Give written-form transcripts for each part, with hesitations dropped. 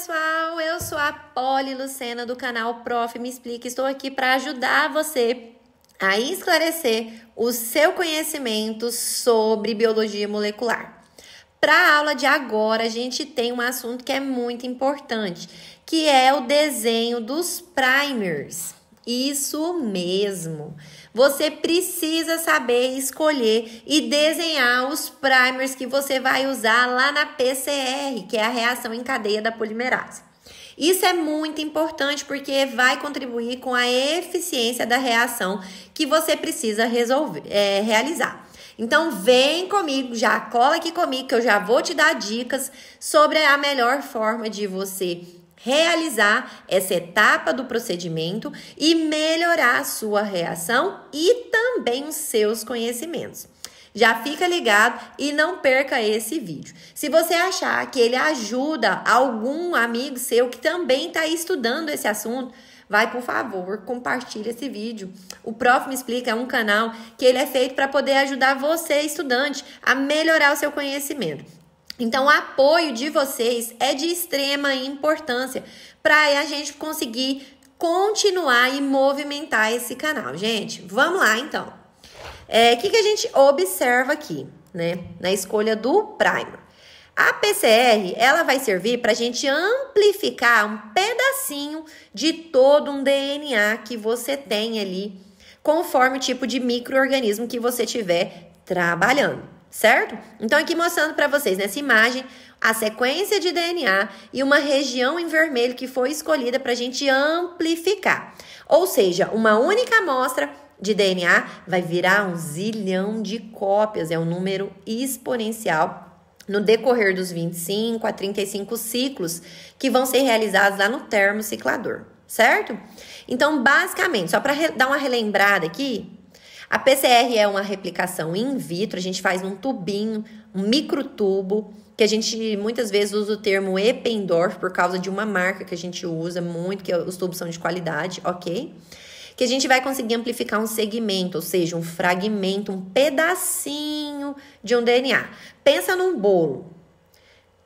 pessoal, eu sou a Poli Lucena do canal Prof. Me Explica. Estou aqui para ajudar você a esclarecer o seu conhecimento sobre biologia molecular. Para a aula de agora, a gente tem um assunto que é muito importante, que é o desenho dos primers. Isso mesmo! Você precisa saber escolher e desenhar os primers que você vai usar lá na PCR, que é a reação em cadeia da polimerase. Isso é muito importante porque vai contribuir com a eficiência da reação que você precisa realizar. Então, vem comigo, já cola aqui comigo que eu já vou te dar dicas sobre a melhor forma de você realizar essa etapa do procedimento e melhorar a sua reação e também os seus conhecimentos. Já fica ligado e não perca esse vídeo. Se você achar que ele ajuda algum amigo seu que também está estudando esse assunto, vai, por favor, compartilhe esse vídeo. O Prof. Me Explica é um canal que ele é feito para poder ajudar você, estudante, a melhorar o seu conhecimento. Então, o apoio de vocês é de extrema importância para a gente conseguir continuar e movimentar esse canal. Gente, vamos lá, então. O que a gente observa aqui, né, na escolha do primer? A PCR, ela vai servir para a gente amplificar um pedacinho de todo um DNA que você tem ali, conforme o tipo de micro-organismo que você estiver trabalhando. Certo? Então, aqui mostrando para vocês nessa imagem a sequência de DNA e uma região em vermelho que foi escolhida para a gente amplificar. Ou seja, uma única amostra de DNA vai virar 1 zilhão de cópias, é um número exponencial no decorrer dos 25 a 35 ciclos que vão ser realizados lá no termociclador, certo? Então, basicamente, só para dar uma relembrada aqui, a PCR é uma replicação in vitro, a gente faz num tubinho, um microtubo, que a gente muitas vezes usa o termo Eppendorf por causa de uma marca que a gente usa muito, que os tubos são de qualidade, ok? Que a gente vai conseguir amplificar um segmento, ou seja, um fragmento, um pedacinho de um DNA. Pensa num bolo,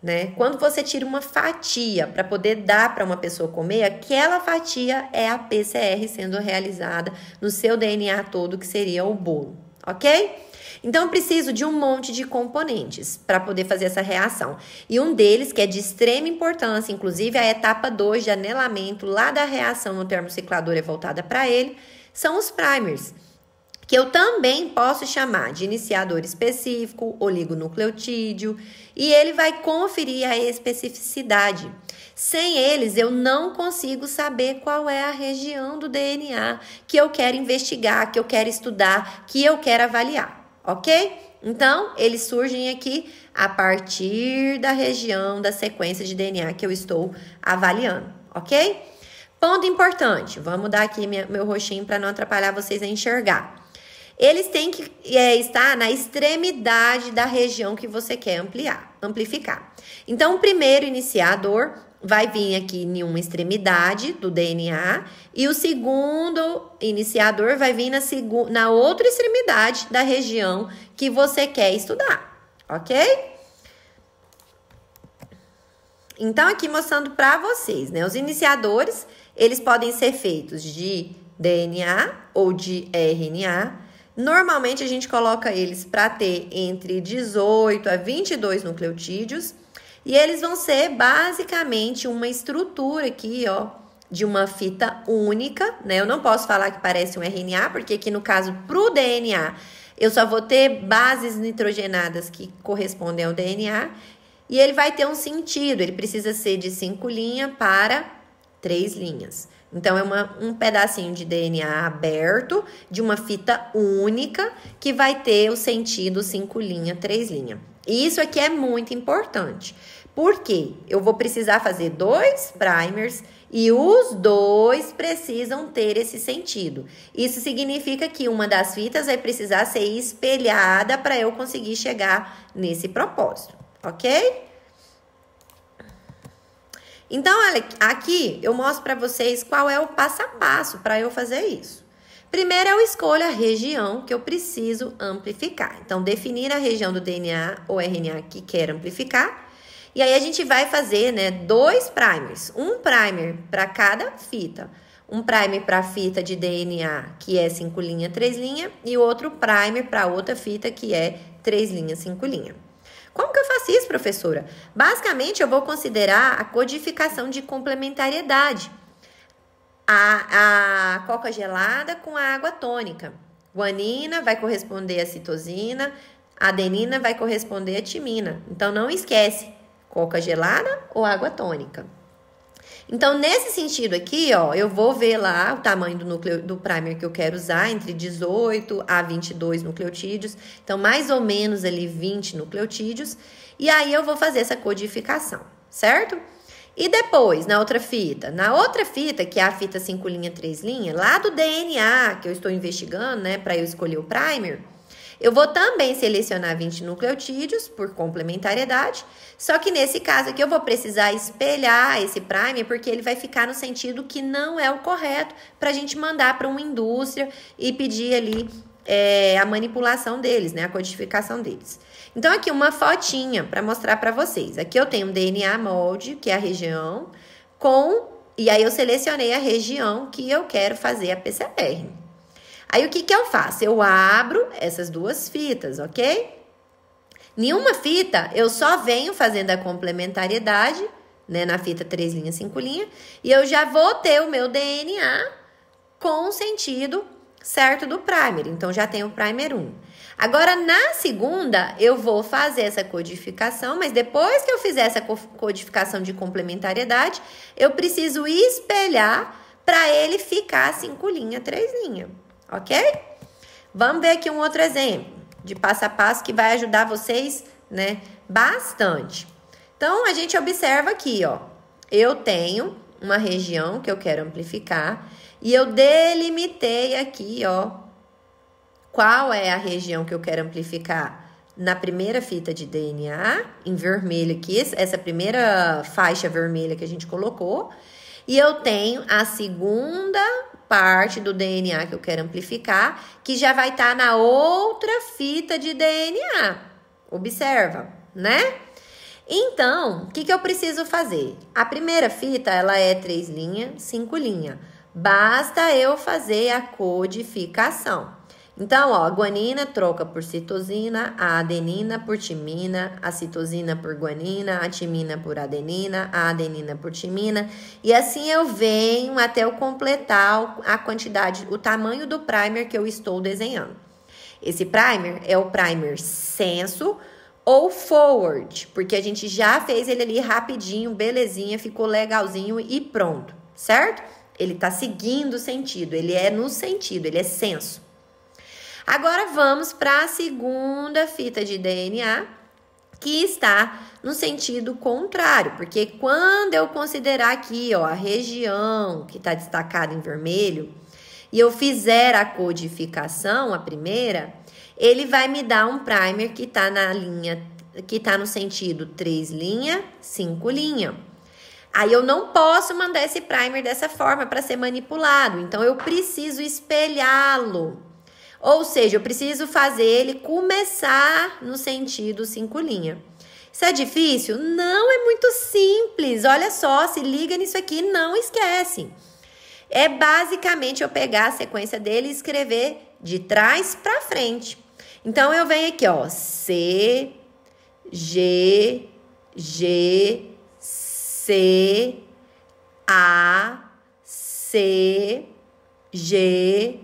né? Quando você tira uma fatia para poder dar para uma pessoa comer, aquela fatia é a PCR sendo realizada no seu DNA todo, que seria o bolo, ok? Então, eu preciso de um monte de componentes para poder fazer essa reação. E um deles, que é de extrema importância, inclusive a etapa 2 de anelamento lá da reação no termociclador é voltada para ele, são os primers, que eu também posso chamar de iniciador específico, oligonucleotídeo, e ele vai conferir a especificidade. Sem eles, eu não consigo saber qual é a região do DNA que eu quero investigar, que eu quero estudar, que eu quero avaliar, ok? Então, eles surgem aqui a partir da região da sequência de DNA que eu estou avaliando, ok? Ponto importante, vamos dar aqui meu roxinho para não atrapalhar vocês a enxergar. Eles têm que estar na extremidade da região que você quer amplificar. Então, o primeiro iniciador vai vir aqui em uma extremidade do DNA e o segundo iniciador vai vir na outra extremidade da região que você quer estudar, ok? Então, aqui mostrando para vocês, né? Os iniciadores, eles podem ser feitos de DNA ou de RNA. Normalmente, a gente coloca eles para ter entre 18 a 22 nucleotídeos. E eles vão ser basicamente uma estrutura aqui, ó, de uma fita única, né? Eu não posso falar que parece um RNA, porque aqui no caso, pro DNA, eu só vou ter bases nitrogenadas que correspondem ao DNA. E ele vai ter um sentido, ele precisa ser de 5 linhas para 3 linhas. Então, é um pedacinho de DNA aberto, de uma fita única, que vai ter o sentido 5 linhas, 3 linhas. E isso aqui é muito importante, porque eu vou precisar fazer 2 primers e os 2 precisam ter esse sentido. Isso significa que uma das fitas vai precisar ser espelhada para eu conseguir chegar nesse propósito, ok? Então, olha, aqui eu mostro para vocês qual é o passo a passo para eu fazer isso. Primeiro, eu escolho a região que eu preciso amplificar. Então, definir a região do DNA ou RNA que quero amplificar. E aí a gente vai fazer, né, 2 primers. Um primer para cada fita. Um primer para a fita de DNA, que é 5 linha, 3 linha, e outro primer para outra fita, que é 3 linha, 5 linha. Como que eu faço isso, professora? Basicamente, eu vou considerar a codificação de complementariedade. A coca gelada com a água tônica. Guanina vai corresponder a citosina, a adenina vai corresponder a timina. Então, não esquece, coca gelada ou água tônica. Então, nesse sentido aqui, ó, eu vou ver lá o tamanho do núcleo do primer que eu quero usar, entre 18 a 22 nucleotídeos. Então, mais ou menos ali 20 nucleotídeos. E aí, eu vou fazer essa codificação, certo? E depois, na outra fita, que é a fita 5 linha, 3 linha, lá do DNA, que eu estou investigando, né, para eu escolher o primer, eu vou também selecionar 20 nucleotídeos por complementariedade, só que nesse caso aqui eu vou precisar espelhar esse primer, porque ele vai ficar no sentido que não é o correto para a gente mandar para uma indústria e pedir ali a manipulação deles, né, a codificação deles. Então, aqui uma fotinha para mostrar para vocês. Aqui eu tenho um DNA molde, que é a região, e aí eu selecionei a região que eu quero fazer a PCR. Aí, o que que eu faço? Eu abro essas 2 fitas, ok? Em uma fita, eu só venho fazendo a complementariedade, né, na fita 3 linha, 5 linha, e eu já vou ter o meu DNA com o sentido certo do primer. Então, já tenho o primer 1. Agora, na segunda, eu vou fazer essa codificação, mas depois que eu fizer essa codificação de complementariedade, eu preciso espelhar para ele ficar 5 linha, 3 linha. Ok? Vamos ver aqui um outro exemplo de passo a passo que vai ajudar vocês, né, bastante. Então, a gente observa aqui, ó. Eu tenho uma região que eu quero amplificar e eu delimitei aqui, ó, qual é a região que eu quero amplificar na primeira fita de DNA, em vermelho aqui, essa primeira faixa vermelha que a gente colocou. E eu tenho a segunda parte do DNA que eu quero amplificar, que já vai estar na outra fita de DNA. Observa, né? Então, o que que eu preciso fazer? A primeira fita, ela é 3 linha, 5 linha. Basta eu fazer a codificação. Então, ó, a guanina troca por citosina, a adenina por timina, a citosina por guanina, a timina por adenina, a adenina por timina. E assim eu venho até eu completar a quantidade, o tamanho do primer que eu estou desenhando. Esse primer é o primer senso ou forward, porque a gente já fez ele ali rapidinho, belezinha, ficou legalzinho e pronto, certo? Ele tá seguindo o sentido, ele é no sentido, ele é senso. Agora, vamos para a segunda fita de DNA, que está no sentido contrário, porque quando eu considerar aqui, ó, a região que está destacada em vermelho, e eu fizer a codificação, a primeira, ele vai me dar um primer que está na linha, que está no sentido 3 linha, 5 linha. Aí eu não posso mandar esse primer dessa forma para ser manipulado, então eu preciso espelhá-lo. Ou seja, eu preciso fazer ele começar no sentido 5 linha. Isso é difícil? Não, é muito simples. Olha só, se liga nisso aqui, não esquece. É basicamente eu pegar a sequência dele e escrever de trás para frente. Então, eu venho aqui, ó, C, G, G, C, A, C, G,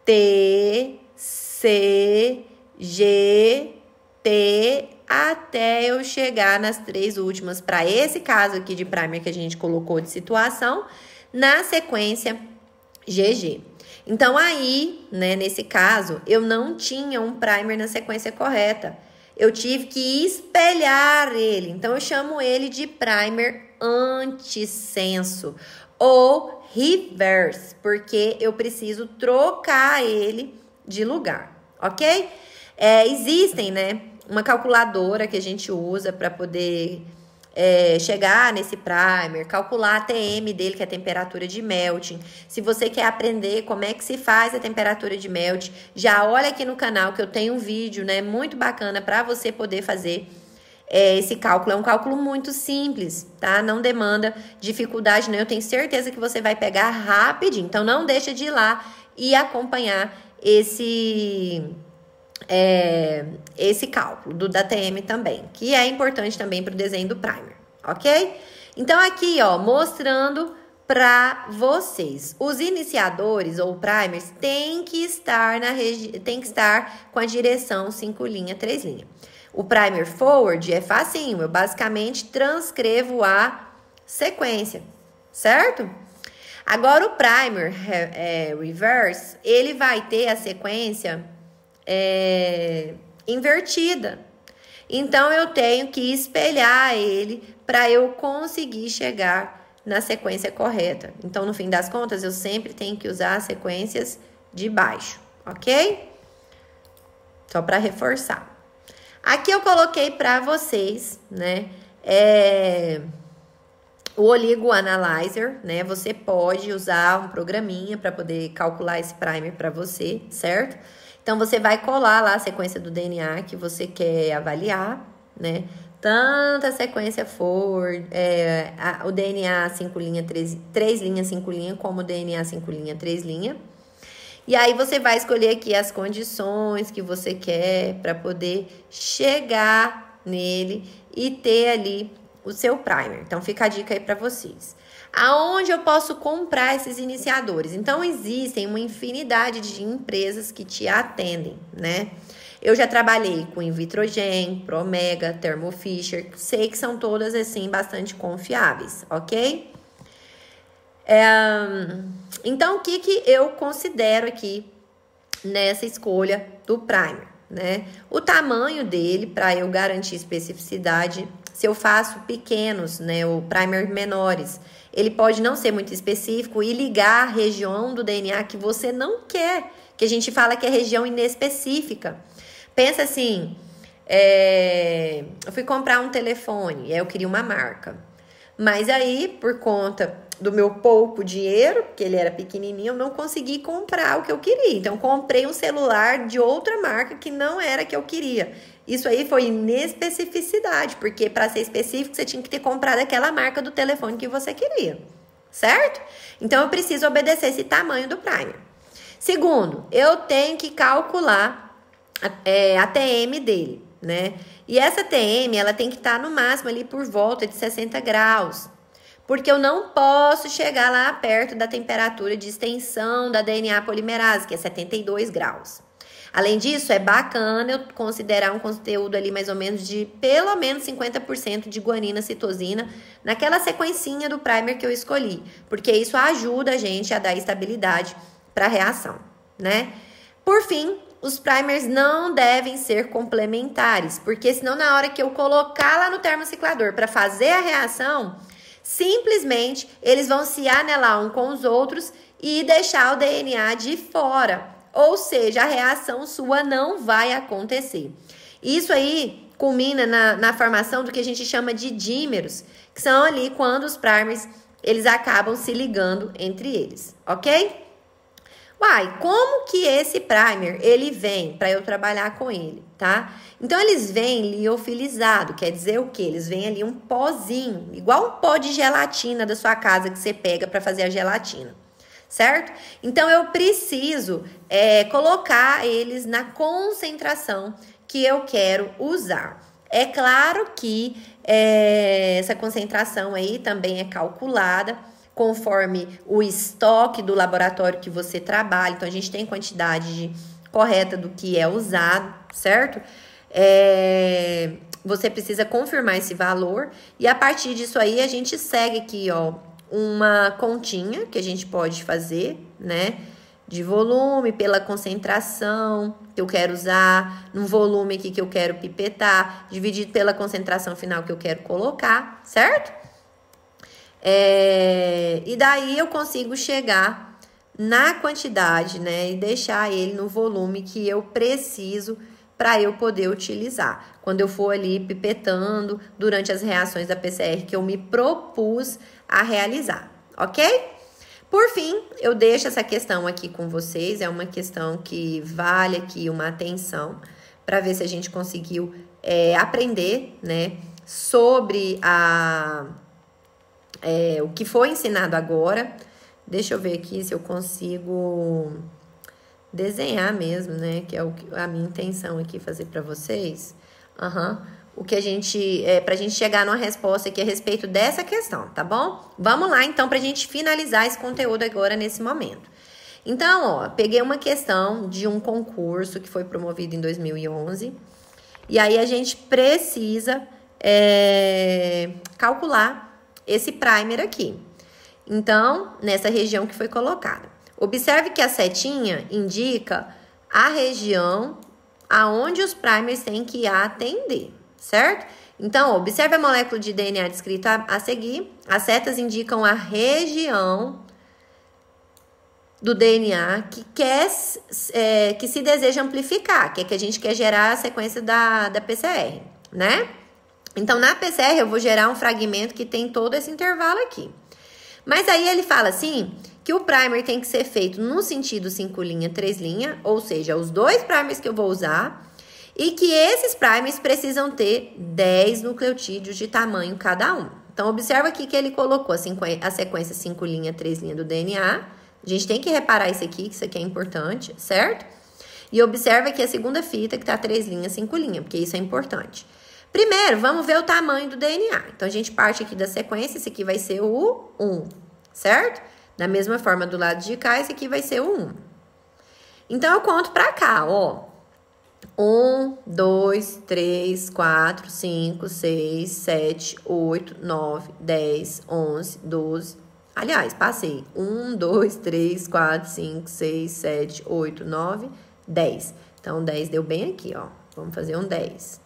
T, C, G, T, até eu chegar nas 3 últimas, para esse caso aqui de primer que a gente colocou de situação, na sequência GG. Então, aí, né, nesse caso, eu não tinha um primer na sequência correta. Eu tive que espelhar ele. Então, eu chamo ele de primer antissenso ou reverse, porque eu preciso trocar ele de lugar, ok? Existem, né, uma calculadora que a gente usa para poder chegar nesse primer, calcular a TM dele, que é a temperatura de melting. Se você quer aprender como é que se faz a temperatura de melting, já olha aqui no canal que eu tenho um vídeo, né, muito bacana para você poder fazer esse cálculo. É um cálculo muito simples, tá? Não demanda dificuldade, não. Eu tenho certeza que você vai pegar rapidinho. Então, não deixa de ir lá e acompanhar esse cálculo da TM também, que é importante também para o desenho do primer, ok? Então, aqui, ó, mostrando para vocês, os iniciadores ou primers têm que estar com a direção 5 linha, 3 linha. O primer forward é facinho, eu basicamente transcrevo a sequência, certo? Agora, o primer reverse, ele vai ter a sequência invertida. Então, eu tenho que espelhar ele para eu conseguir chegar na sequência correta. Então, no fim das contas, eu sempre tenho que usar as sequências de baixo, ok? Só para reforçar. Aqui eu coloquei para vocês, né, o Oligo Analyzer, né? Você pode usar um programinha para poder calcular esse primer para você, certo? Então, você vai colar lá a sequência do DNA que você quer avaliar, né? Tanto a sequência for o DNA 5 linha, 3 linha, 5 linha, como o DNA 5 linha, 3 linha. E aí, você vai escolher aqui as condições que você quer para poder chegar nele e ter ali o seu primer. Então, fica a dica aí para vocês. Aonde eu posso comprar esses iniciadores? Então, existem uma infinidade de empresas que te atendem, né? Eu já trabalhei com Invitrogen, Promega, Thermo Fisher, sei que são todas, assim, bastante confiáveis, ok? Então, o que eu considero aqui nessa escolha do primer, né? O tamanho dele, para eu garantir especificidade, se eu faço pequenos, né, o primer menores, ele pode não ser muito específico e ligar a região do DNA que você não quer, que a gente fala que é região inespecífica. Pensa assim, eu fui comprar um telefone, eu queria uma marca. Mas aí, por conta do meu pouco dinheiro, porque ele era pequenininho, eu não consegui comprar o que eu queria. Então, comprei um celular de outra marca que não era que eu queria. Isso aí foi inespecificidade, porque para ser específico, você tinha que ter comprado aquela marca do telefone que você queria, certo? Então, eu preciso obedecer esse tamanho do primer. Segundo, eu tenho que calcular a TM dele, né? E essa TM, ela tem que estar no máximo ali por volta de 60 graus. Porque eu não posso chegar lá perto da temperatura de extensão da DNA polimerase, que é 72 graus. Além disso, é bacana eu considerar um conteúdo ali mais ou menos de pelo menos 50% de guanina citosina naquela sequencinha do primer que eu escolhi. Porque isso ajuda a gente a dar estabilidade para a reação, né? Por fim, os primers não devem ser complementares, porque senão na hora que eu colocar lá no termociclador para fazer a reação, simplesmente eles vão se anelar um com os outros e deixar o DNA de fora. Ou seja, a reação sua não vai acontecer. Isso aí culmina na formação do que a gente chama de dímeros, que são ali quando os primers eles acabam se ligando entre eles, ok? Uai, como que esse primer, ele vem para eu trabalhar com ele, tá? Então, eles vêm liofilizado, quer dizer o quê? Eles vêm ali um pozinho, igual um pó de gelatina da sua casa que você pega para fazer a gelatina, certo? Então, eu preciso colocar eles na concentração que eu quero usar. É claro que essa concentração aí também é calculada conforme o estoque do laboratório que você trabalha. Então, a gente tem quantidade correta do que é usado, certo? Você precisa confirmar esse valor. E a partir disso aí, a gente segue aqui, ó, uma continha que a gente pode fazer, né? De volume pela concentração que eu quero usar, num volume aqui que eu quero pipetar, dividido pela concentração final que eu quero colocar, certo? E daí eu consigo chegar na quantidade, né? E deixar ele no volume que eu preciso para eu poder utilizar. Quando eu for ali pipetando durante as reações da PCR que eu me propus a realizar, ok? Por fim, eu deixo essa questão aqui com vocês. É uma questão que vale aqui uma atenção para ver se a gente conseguiu aprender, né, sobre o que foi ensinado agora. Deixa eu ver aqui se eu consigo desenhar mesmo, né, que é a minha intenção aqui fazer para vocês. O que pra gente chegar numa resposta aqui a respeito dessa questão, tá bom? Vamos lá, então, pra gente finalizar esse conteúdo agora nesse momento. Então, ó, peguei uma questão de um concurso que foi promovido em 2011. E aí, a gente precisa calcular esse primer aqui. Então, nessa região que foi colocada. Observe que a setinha indica a região aonde os primers têm que atender, certo? Então, observe a molécula de DNA descrita a seguir. As setas indicam a região do DNA que se deseja amplificar, que é que a gente quer gerar a sequência da PCR, né? Então, na PCR, eu vou gerar um fragmento que tem todo esse intervalo aqui. Mas aí ele fala assim, que o primer tem que ser feito no sentido 5', 3', ou seja, os dois primers que eu vou usar, e que esses primers precisam ter 10 nucleotídeos de tamanho cada um. Então, observa aqui que ele colocou a sequência 5', 3' do DNA. A gente tem que reparar isso aqui, que isso aqui é importante, certo? E observa aqui a segunda fita, que tá 3', 5', porque isso é importante. Primeiro, vamos ver o tamanho do DNA. Então, a gente parte aqui da sequência, esse aqui vai ser o 1, certo? Da mesma forma, do lado de cá, esse aqui vai ser o 1. Então, eu conto pra cá, ó. 1, 2, 3, 4, 5, 6, 7, 8, 9, 10, 11, 12. Aliás, passei. 1, 2, 3, 4, 5, 6, 7, 8, 9, 10. Então, 10 deu bem aqui, ó. Vamos fazer um 10.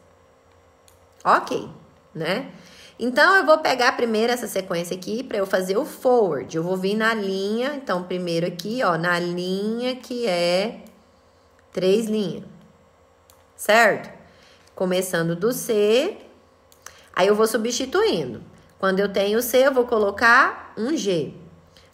Ok, né? Então, eu vou pegar primeiro essa sequência aqui para eu fazer o forward. Eu vou vir na linha, então, primeiro aqui, ó, na linha que é 3 linhas, certo? Começando do C, aí eu vou substituindo. Quando eu tenho C, eu vou colocar um G.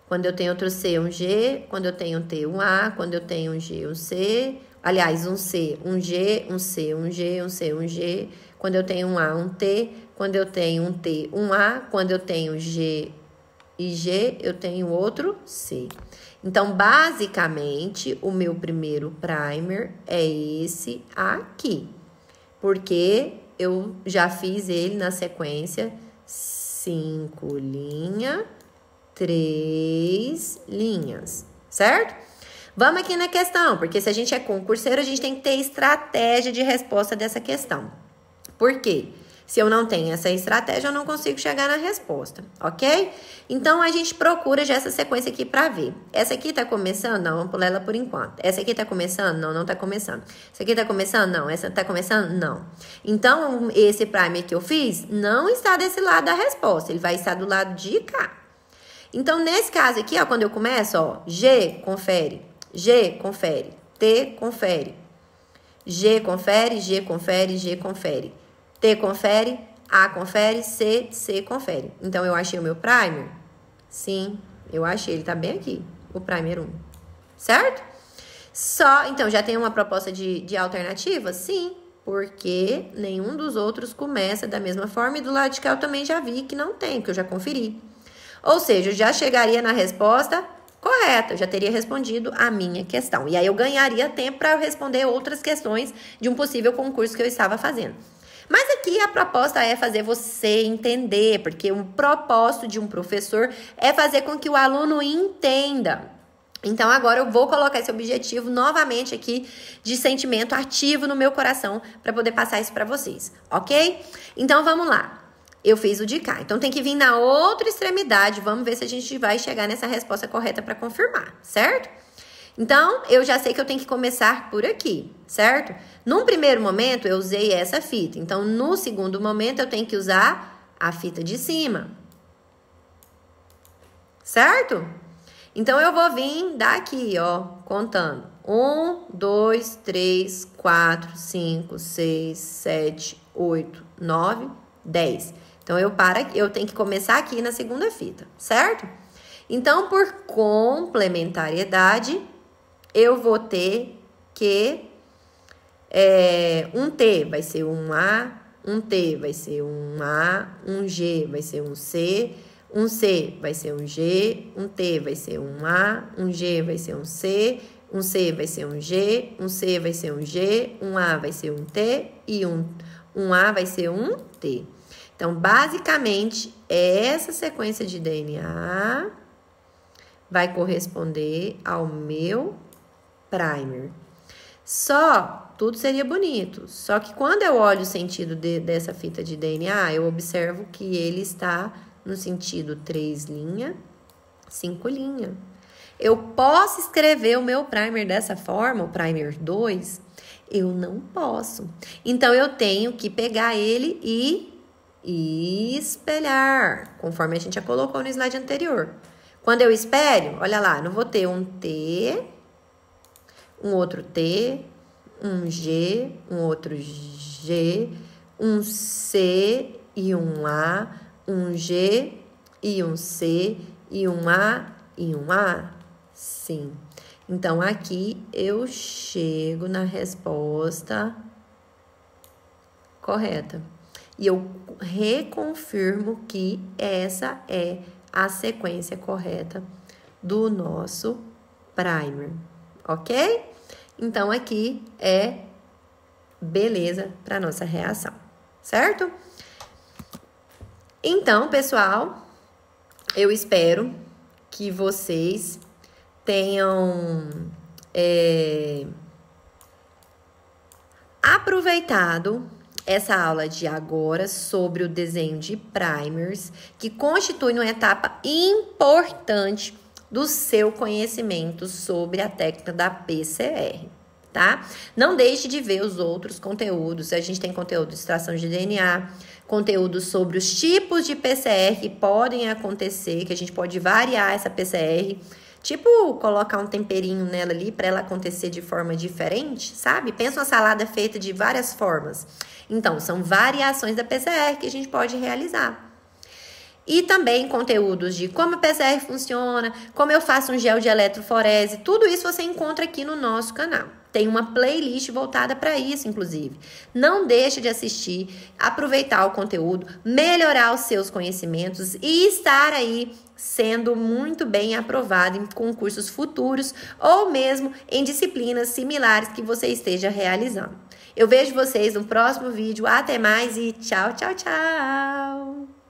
Quando eu tenho outro C, um G. Quando eu tenho um T, um A. Quando eu tenho um G, um C. Aliás, um C, um G, um C, um G, um C, um G. Quando eu tenho um A, um T. Quando eu tenho um T, um A. Quando eu tenho G e G, eu tenho outro C. Então, basicamente, o meu primeiro primer é esse aqui. Porque eu já fiz ele na sequência 5 linhas, 3 linhas, certo? Vamos aqui na questão, porque se a gente é concurseiro, a gente tem que ter estratégia de resposta dessa questão. Por quê? Se eu não tenho essa estratégia, eu não consigo chegar na resposta, ok? Então, a gente procura já essa sequência aqui para ver. Essa aqui tá começando? Não, vamos pular ela por enquanto. Essa aqui tá começando? Não, não tá começando. Essa aqui tá começando? Não. Essa tá começando? Não. Então, esse primer que eu fiz não está desse lado da resposta, ele vai estar do lado de cá. Então, nesse caso aqui, ó, quando eu começo, ó, G, confere, G, confere, T, confere, G, confere, G, confere, G, confere. T confere, A confere, C, C confere. Então, eu achei o meu primer? Sim, eu achei. Ele tá bem aqui, o primer 1. Certo? Então, já tem uma proposta de alternativa? Sim, porque nenhum dos outros começa da mesma forma. E do lado de cá eu também já vi que não tem, que eu já conferi. Ou seja, eu já chegaria na resposta correta. Eu já teria respondido a minha questão. E aí, eu ganharia tempo para eu responder outras questões de um possível concurso que eu estava fazendo. Mas aqui a proposta é fazer você entender, porque o propósito de um professor é fazer com que o aluno entenda. Então, agora eu vou colocar esse objetivo novamente aqui de sentimento ativo no meu coração para poder passar isso para vocês, ok? Então, vamos lá. Eu fiz o de cá. Então, tem que vir na outra extremidade. Vamos ver se a gente vai chegar nessa resposta correta para confirmar, certo? Então, eu já sei que eu tenho que começar por aqui, certo? Num primeiro momento, eu usei essa fita. Então, no segundo momento, eu tenho que usar a fita de cima. Certo? Então, eu vou vir daqui, ó, contando. 1, 2, 3, 4, 5, 6, 7, 8, 9, 10. Então, eu tenho que começar aqui na segunda fita, certo? Então, por complementariedade, eu vou ter que Um T vai ser um A, um T vai ser um A, um G vai ser um C vai ser um G, um T vai ser um A, um G vai ser um C vai ser um G, um C vai ser um G, um A vai ser um T e um A vai ser um T. Então, basicamente, essa sequência de DNA vai corresponder ao meu primer. Tudo seria bonito. Só que quando eu olho o sentido dessa fita de DNA, eu observo que ele está no sentido 3 linha, 5 linha. Eu posso escrever o meu primer dessa forma, o primer 2? Eu não posso. Então, eu tenho que pegar ele e espelhar, conforme a gente já colocou no slide anterior. Quando eu espelho, olha lá, não vou ter um T, um outro T, um G, um outro G, um C e um A, um G e um C e um A e um A? Sim. Então, aqui eu chego na resposta correta. E eu reconfirmo que essa é a sequência correta do nosso primer, ok? Então, aqui é beleza para nossa reação, certo? Então, pessoal, eu espero que vocês tenham aproveitado essa aula de agora sobre o desenho de primers, que constitui uma etapa importante do seu conhecimento sobre a técnica da PCR, tá? Não deixe de ver os outros conteúdos. A gente tem conteúdo de extração de DNA, conteúdo sobre os tipos de PCR que podem acontecer, que a gente pode variar essa PCR, tipo colocar um temperinho nela ali para ela acontecer de forma diferente, sabe? Pensa uma salada feita de várias formas. Então, são variações da PCR que a gente pode realizar. E também conteúdos de como a PCR funciona, como eu faço um gel de eletroforese, tudo isso você encontra aqui no nosso canal. Tem uma playlist voltada para isso, inclusive. Não deixe de assistir, aproveitar o conteúdo, melhorar os seus conhecimentos e estar aí sendo muito bem aprovado em concursos futuros ou mesmo em disciplinas similares que você esteja realizando. Eu vejo vocês no próximo vídeo. Até mais e tchau, tchau, tchau!